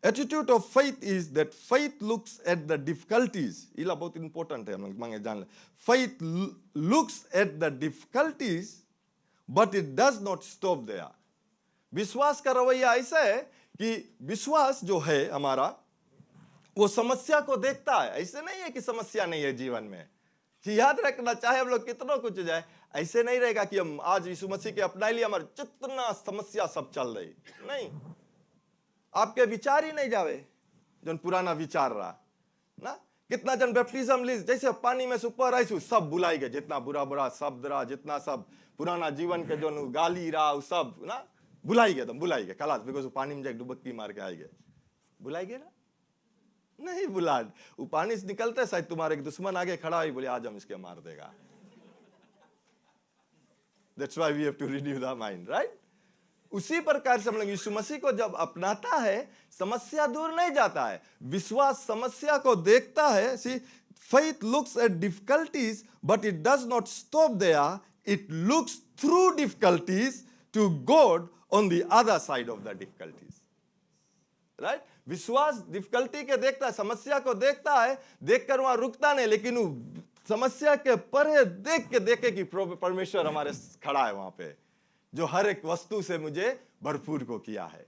Attitude of faith is that faith looks at the difficulties. ये बहुत important है हम लोग मांगे जान ले. Faith looks at the difficulties, but it does not stop there. विश्वास का रवैया ऐसा है कि विश्वास जो है हमारा वो समस्या को देखता है. ऐसे नहीं है कि समस्या नहीं है जीवन में. कि याद रखना चाहे हम लोग कितना कुछ जाए, ऐसे नहीं रहेगा कि हम आज यीशु मसीह के अपना लिया हमारे जितना समस्या सब चल रही. नहीं, आपके विचार ही नहीं जावे जन पुराना विचार रहा ना. कितना जन बैप्टिज्म ली जैसे पानी में से ऊपर आई सब बुलाई गए, जितना बुरा बुरा शब्द रहा, जितना सब पुराना जीवन के जो गाली रहा वो सब ना बुलाई गए. तुम बुलाई गए खलास, बिकॉज वो पानी में जाके डुबक्की मार के आए गए. बुलाई गए ना? नहीं बुला. वो पानी से निकलते शायद तुम्हारे एक दुश्मन आगे खड़ा हुई, बोले आज हम इसके मार देगा. That's why we have to renew the mind, right? उसी प्रकार से हम लोग यीशु मसीह को जब अपनाता है, समस्या दूर नहीं जाता है. विश्वास समस्या को देखता है. See, faith looks at difficulties, but it does not stop there. It looks through difficulties to God on the other side of the difficulties. Right? विश्वास डिफिकल्टी के देखता है, समस्या को देखता है, देखकर वहां रुकता नहीं, लेकिन वो समस्या के परे देख के देखे कि परमेश्वर हमारे खड़ा है वहां पे, जो हर एक वस्तु से मुझे भरपूर को किया है.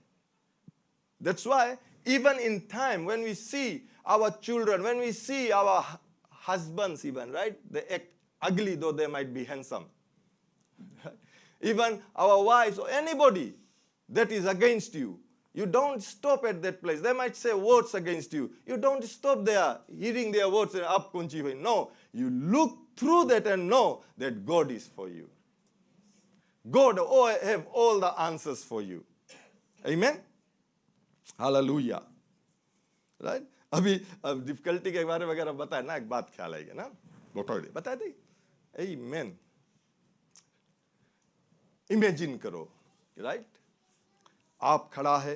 That's why even in time when we see our children, when we see our husbands even, right? They act ugly though they might be handsome. Even our wives or anybody that is against you, you don't stop at that place. They might say words against you. You don't stop there hearing their words and up kunchi. No, you look through that and know that God is for you. God have all the answers for you. Amen. Hallelujah. Right? अभी difficulty के बारे में वगैरह बताए ना, एक बात ख्याल आएगी ना, बता दी. Amen. इमेजिन करो, राइट? आप खड़ा है,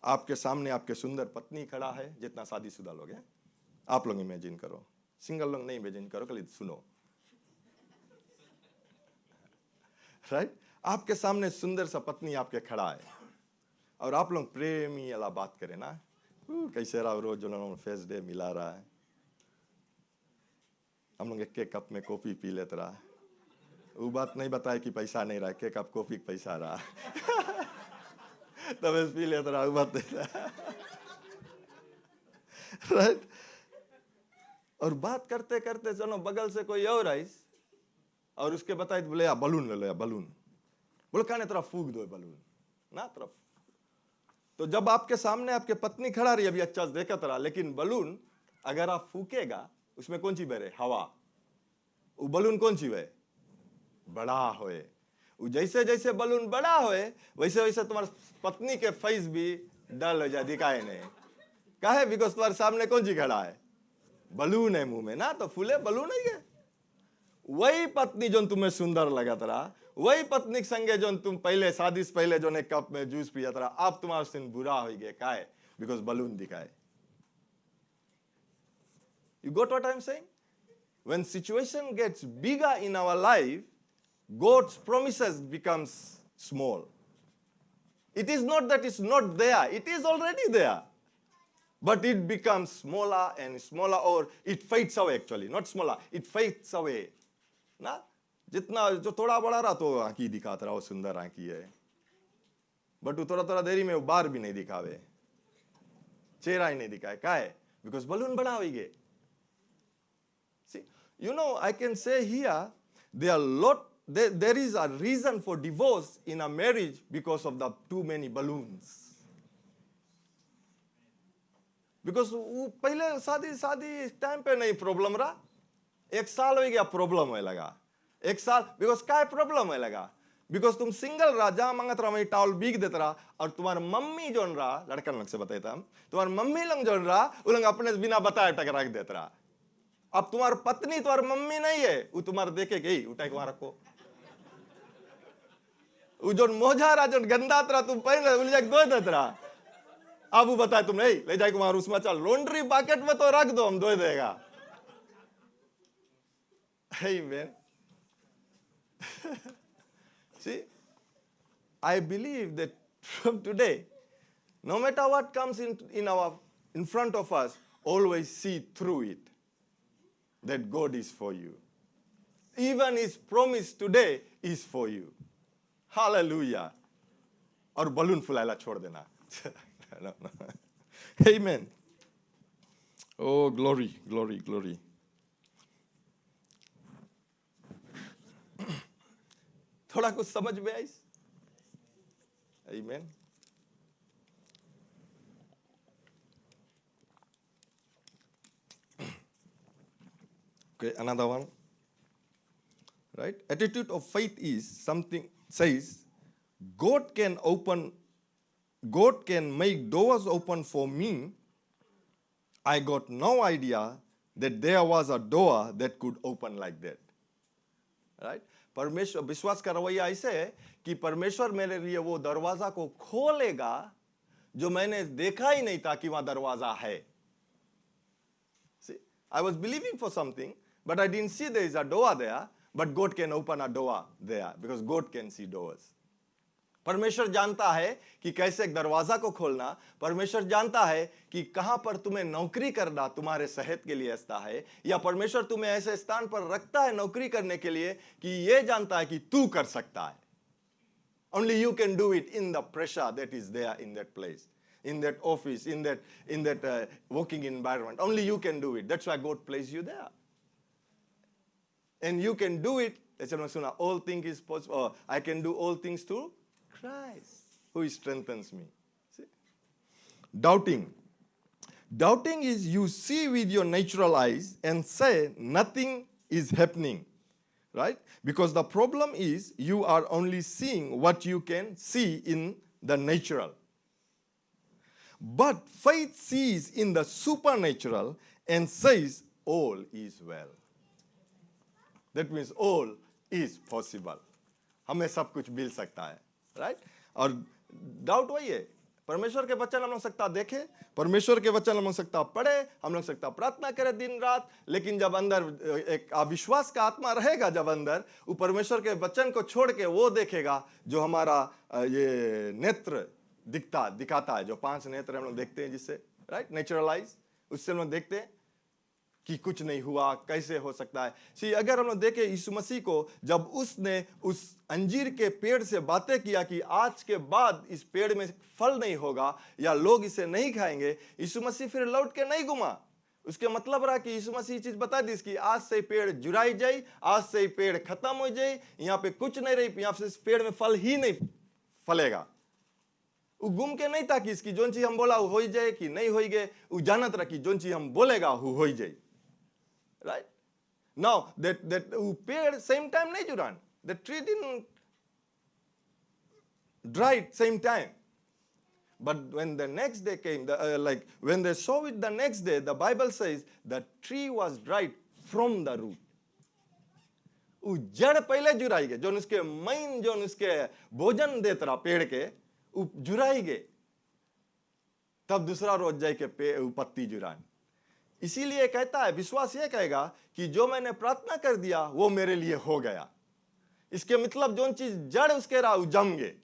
आपके सामने आपके सुंदर पत्नी खड़ा है. जितना शादीशुदा लोग हैं आप लोग इमेजिन करो, सिंगल लोग नहीं इमेजिन करो, खाली सुनो. राइट? आपके सामने सुंदर सा पत्नी आपके खड़ा है और आप लोग प्रेमी वाला बात करें ना, कैसे रहा रोज जो फेस डे मिला रहा है, हम लोग एक कप में कॉफी पी लेते रहा. वो बात नहीं बताए कि पैसा नहीं रहा, के कप कॉफी पैसा रहा. तब पी लेते रहा, वो बात नहीं रहा. राइट? और बात करते करते चलो बगल से कोई और आई और उसके बताए, बोले या बलून ले लो, या बलून. बोले कहने तरफ फूक दो बलून ना तरफ. तो जब आपके सामने आपके पत्नी खड़ा रही, अभी अच्छा देखा रहा, लेकिन बलून अगर आप फूकेगा उसमें कौन सी बहरे? हवा. वो बलून कौन सी है? बड़ा होए. जैसे जैसे बलून बड़ा होए वैसे वैसे तुम्हारे पत्नी के फेस भी डल हो जाए, दिखाए नहीं. काहे? बिकॉज तुम्हारे सामने कौन सी खड़ा है? बलून है मुंह में ना, तो फूले बलून है. वही पत्नी जो तुम्हें सुंदर लगा रहा, वही पत्नी के संगे जो तुम पहले शादी से पहले जो एक कप में जूस पिया था, अब तुम्हारा सिन बुरा हो गया. काहे? बिकॉज बलून दिखाए. You got what I'm saying? When situation gets bigger in our life, God's promises becomes small. It is not that it's not there. It is already there. But it becomes smaller and smaller, or it fades away actually. Not smaller, it fades away. ना? जितना जो थोड़ा बड़ा रहा तो आंखी दिखाता रहा, वो सुंदर आंखी है. बट वो थोड़ा थोड़ा देरी में वो बार भी नहीं दिखावे, चेहरा ही नहीं दिखाए. क्या है? बिकॉज बलून बड़ा हो गए. You know, I can say here, there is a reason for divorce in a marriage because of the too many balloons. Because पहले शादी टाइम पे नहीं प्रॉब्लम रहा, एक साल हो गया प्रॉब्लम होने लगा. एक साल बिकॉज क्या प्रॉब्लम होने लगा? बिकॉज तुम सिंगल रहा, जहां मांगत रहा वही टॉवल बीग देता रहा, और तुम्हारे मम्मी जो रहा, लड़का लोग से बताता हम, तुम्हारे मम्मी लोग जो रहा वो लोग अपने बिना बताए टक रख देता रहा. अब तुम्हारी पत्नी तुम्हारी मम्मी नहीं है, वो तुम्हारे देखे गई उठा के वहां रखो. वो जो मोजा रहा, जो गंदा रहा, तुम पहले उल जाके धो देता रहा. अब वो बताए तुम नहीं ले जाके वहां उसमें चल लॉन्ड्री बकेट में तो रख दो, हम धो देगा. Amen. See, I believe that from today No matter what comes in front of us, always see through it that God is for you. Even His promise today is for you. Hallelujah. और balloon फुलाएला छोड़ देना. No. Amen. Oh, glory, glory, glory. थोड़ा कुछ समझ में आई? Amen. Okay, another one. Right? Attitude of faith is something says God can make doors open for me. I got no idea that there was a door that could open like that. Right? परमेश्वर विश्वास का रवैया ऐसे है कि परमेश्वर मेरे लिए वो दरवाजा को खोलेगा जो मैंने देखा ही नहीं था कि वहां दरवाजा है. See, I was believing for something, but I didn't see there is a door there. But God can open a door there because God can see doors. परमेश्वर जानता है कि कैसे एक दरवाजा को खोलना. परमेश्वर जानता है कि कहां पर तुम्हें नौकरी करना तुम्हारे सेहत के लिए अच्छा है, या परमेश्वर तुम्हें ऐसे स्थान पर रखता है नौकरी करने के लिए कि ये जानता है कि तू कर सकता है. Only you can do it in the pressure that is there in that place, in that office, in that working environment. Only you can do it. That's why God placed you there. And you can do it. All things is possible. I can do all things through Christ, who strengthens me. See? Doubting. Doubting is you see with your natural eyes and say nothing is happening, right? Because the problem is you are only seeing what you can see in the natural. But faith sees in the supernatural and says all is well. That means all is possible. हमें सब कुछ मिल सकता है, right? और doubt वही है. परमेश्वर के वचन हम लोग सकता देखे, परमेश्वर के वचन हम लोग सकता पढ़े, हम लोग सकता प्रार्थना करे दिन रात, लेकिन जब अंदर एक अविश्वास का आत्मा रहेगा, जब अंदर वो परमेश्वर के वचन को छोड़ के वो देखेगा जो हमारा ये नेत्र दिखाता है, जो 5 नेत्र हम लोग देखते हैं जिससे, राइट, नेचुरल आइज, उससे हम लोग देखते हैं कि कुछ नहीं हुआ, कैसे हो सकता है. सी अगर हम लोग देखें यीशु मसीह को, जब उसने उस अंजीर के पेड़ से बातें किया कि आज के बाद इस पेड़ में फल नहीं होगा या लोग इसे नहीं खाएंगे, यीशु मसीह फिर लौट के नहीं घुमा. उसके मतलब रहा कि यीशु मसीह चीज बता दी कि आज से पेड़ जुराई जाए, आज से पेड़ खत्म हो जाए, यहाँ पे कुछ नहीं रही, यहाँ से इस पेड़ में फल ही नहीं फलेगा. वो गुम के नहीं था कि इसकी जोन चीज हम बोला वो हो जाए कि नहीं हो गए, वो जानत रहा कि जोन चीज हम बोलेगा वो हो जाए. Right? Now that पेड़ same time नहीं जुरान, the tree didn't dry at same time. But when the next day came, when they saw it the next day, the Bible says the tree was dried from the root. वो जड़ पहले जुराई गए, जो उसके main जो उसके भोजन देता रहा पेड़ के, वो जुराई गए, तब दूसरा रोज जाए के पत्ती जुरान. इसीलिए कहता है, विश्वास ये कहेगा कि जो मैंने प्रार्थना कर दिया वो मेरे लिए हो गया. इसके मतलब जो चीज जड़ उसके रहा वो जम गए,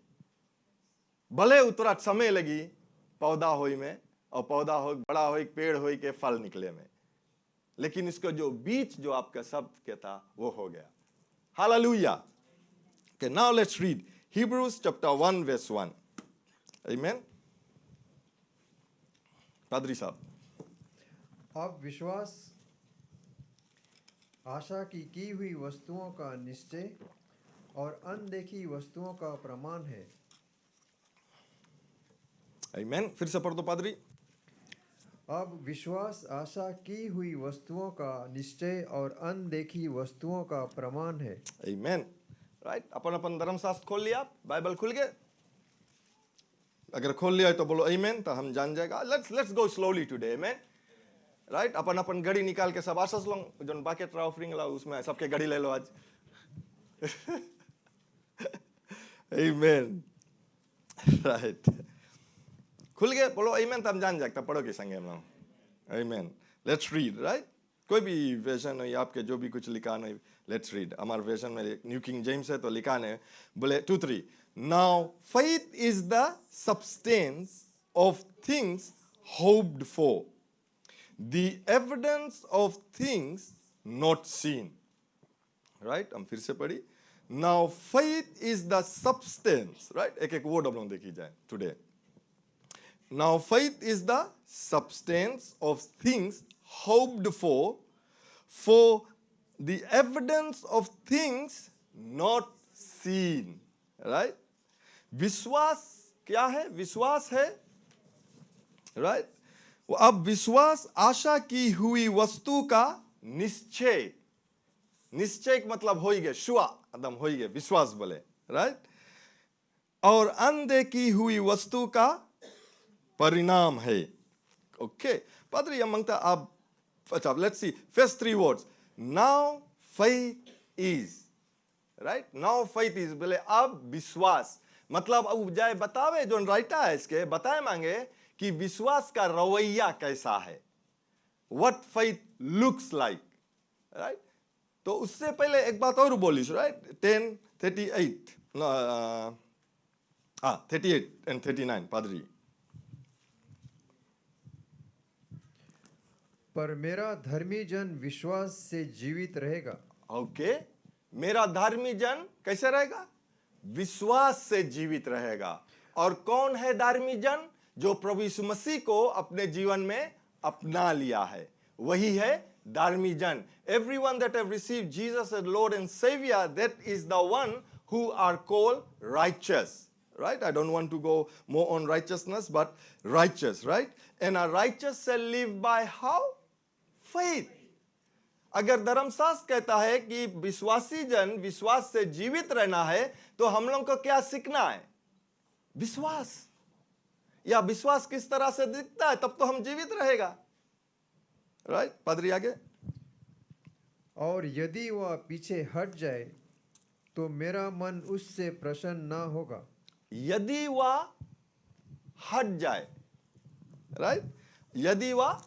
भले उतरा समय लगी पौधा होई में, और पौधा हो बड़ा हो पेड़ हो के फल निकले में, लेकिन इसको जो बीज जो आपका शब्द के था वो हो गया. Hallelujah. Okay, now let's read Hebrews chapter 1 verse 1. Amen. पादरी साहब. अब विश्वास आशा की हुई वस्तुओं का निश्चय और अनदेखी वस्तुओं का प्रमाण है. आमीन. फिर से पढ़ दो पादरी. अब विश्वास आशा की हुई वस्तुओं का निश्चय और अनदेखी वस्तुओं का प्रमाण है. आमीन. राइट. अपन अपन धर्मशास्त्र खोल लिया, बाइबल खुल गए. अगर खोल लिया है तो बोलो आमीन, तो हम जान जाएगा. Let's go slowly today. आमीन. राइट. अपन अपन घड़ी निकाल के सब आसस लो, जो बाकेट ऑफरिंग ला उसमें सबके घड़ी ले लो आज. आमीन. राइट. खुल गए, बोलो आमीन, तो हम जान जाएगा. पढ़ो के संगे हम लोग. आमीन. Let's read. राइट. कोई भी वर्जन हो आपके, जो भी कुछ लिखा नहीं, लेट्स रीड. हमारे वर्जन में न्यू किंग जेम्स है तो लिखा है, बोले 2-3. Now faith is the substance of things hoped for, the evidence of things not seen. Right? हम फिर से पढ़ी. Now faith is the substance. Right? एक एक word हम लोग देखी जाए today. Now faith is the substance of things hoped for the evidence of things not seen. Right? विश्वास क्या है? विश्वास है, राइट? अब विश्वास आशा की हुई वस्तु का निश्चय. निश्चय का मतलब हो ही गया, शुआ एकदम हो ही गया, विश्वास बोले, राइट? और अनदेखी हुई वस्तु का परिणाम है. ओके, पादरी मांगता आप, अच्छा, let's see first three words. Now faith is, right? Now faith is बोले अब विश्वास, मतलब अब जाए बतावे जो राइटर है इसके, बताए मांगे कि विश्वास का रवैया कैसा है, what faith looks like, right? तो उससे पहले एक बात और बोलिस, राइट? 10:38 38 and 39 पादरी. पर मेरा धर्मी जन विश्वास से जीवित रहेगा. ओके, मेरा धर्मी जन कैसे रहेगा? विश्वास से जीवित रहेगा. और कौन है धर्मी जन? जो प्रभु यीशु मसीह को अपने जीवन में अपना लिया है, वही है धर्मी जन. Everyone that have received Jesus as Lord and Savior, that is the one who are called righteous. Right? I don't want to go more on righteousness, but righteous, right? And a righteous shall live by how? Faith. अगर धर्मशास्त्र कहता है कि विश्वासी जन विश्वास से जीवित रहना है, तो हम लोग को क्या सीखना है? विश्वास. या विश्वास किस तरह से दिखता है, तब तो हम जीवित रहेगा. राइट? पादरी आगे. और यदि वह पीछे हट जाए तो मेरा मन उससे प्रसन्न ना होगा. यदि वह हट जाए, राइट? यदि वह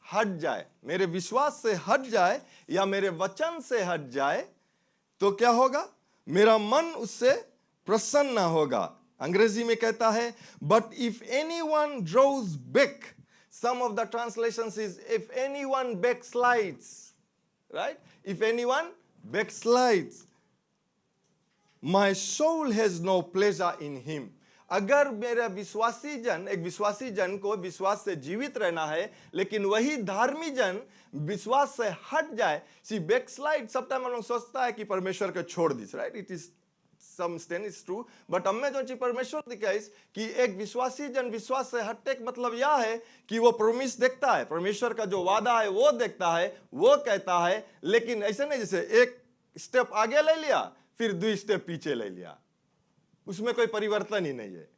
हट जाए, मेरे विश्वास से हट जाए या मेरे वचन से हट जाए, तो क्या होगा? मेरा मन उससे प्रसन्न ना होगा. अंग्रेजी में कहता है but if anyone draws back, some of the translations is if anyone backslides, right? If anyone backslides, my soul has no pleasure in him. अगर मेरा विश्वासी जन, एक विश्वासी जन को विश्वास से जीवित रहना है, लेकिन वही धार्मी जन विश्वास से हट जाए, सी बैकस्लाइड, सब टाइम हम लोग सोचता है कि परमेश्वर को छोड़ this, right? It is some extent is true, but हमें जो चीज परमेश्वर दिखाई कि एक विश्वासी जन विश्वास से हटने का मतलब यह है कि वो प्रॉमिस देखता है, परमेश्वर का जो वादा है वो देखता है, वो कहता है, लेकिन ऐसे नहीं जैसे एक स्टेप आगे ले लिया फिर 2 स्टेप पीछे ले लिया, उसमें कोई परिवर्तन ही नहीं है,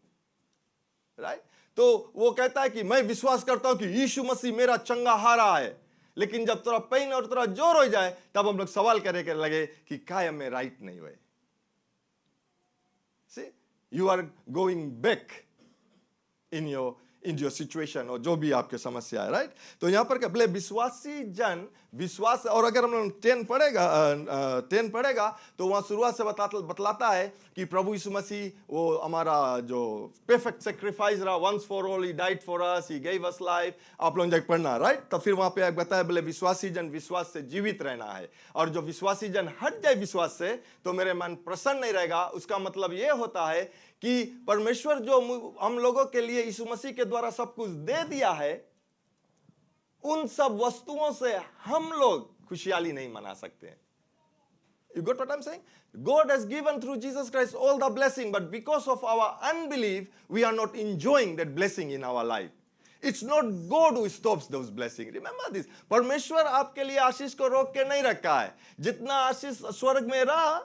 राइट? तो वो कहता है कि मैं विश्वास करता हूं कि यीशु मसीह मेरा चंगा हारा है, लेकिन जब थोड़ा पेन और थोड़ा जोर हो जाए तब हम लोग सवाल करे लगे कि कायम में राइट नहीं हुए. See, you are going back in your situation और जो भी आपके समस्या है, राइट? तो यहाँ पर क्या बोले? विश्वासी जन विश्वास. और अगर हम लोग 10 पढ़ेगा तो वहाँ शुरुआत से बतलाता है कि प्रभु यीशु मसीह वो हमारा जो परफेक्ट सेक्रीफाइस रहा, once for all he died for us, he gave us life. आप लोग जाके पढ़ना, राइट? तो फिर वहाँ पे बताया बोले विश्वासी जन विश्वास से जीवित रहना है, और जो विश्वासी जन हट जाए विश्वास से तो मेरे मन प्रसन्न नहीं रहेगा. उसका मतलब ये होता है कि परमेश्वर जो हम लोगों के लिए यीशु मसीह के द्वारा सब कुछ दे दिया है, उन सब वस्तुओं से हम लोग खुशहाली नहीं मना सकते. You got what I'm saying? God has given through Jesus Christ all the blessing, but because of our unbelief, we are not enjoying that blessing in our life. It's not God who stops those blessings. Remember this. परमेश्वर आपके लिए आशीष को रोक के नहीं रखा है. जितना आशीष स्वर्ग में रहा,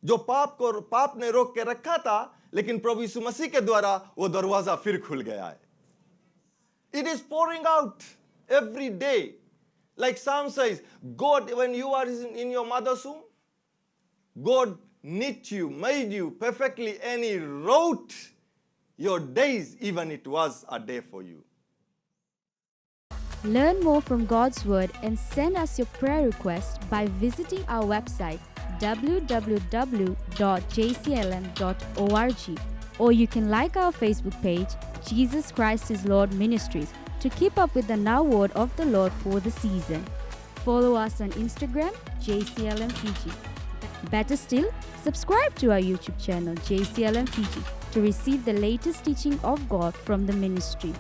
जो पाप ने रोक के रखा था, लेकिन प्रभु यीशु मसीह के द्वारा वो दरवाजा फिर खुल गया है. It is pouring out every day. Like Psalm says, God, when you are in your mother's womb, God knit you, made you perfectly, and He wrote your days, even it was a day for you. Learn more from God's Word and send us your prayer request by visiting our website www.jclm.org, or you can like our Facebook page Jesus Christ is Lord Ministries to keep up with the Now Word of the Lord for the season. Follow us on Instagram, JCLMPG. Better still, subscribe to our YouTube channel, JCLMPG, to receive the latest teaching of God from the ministry.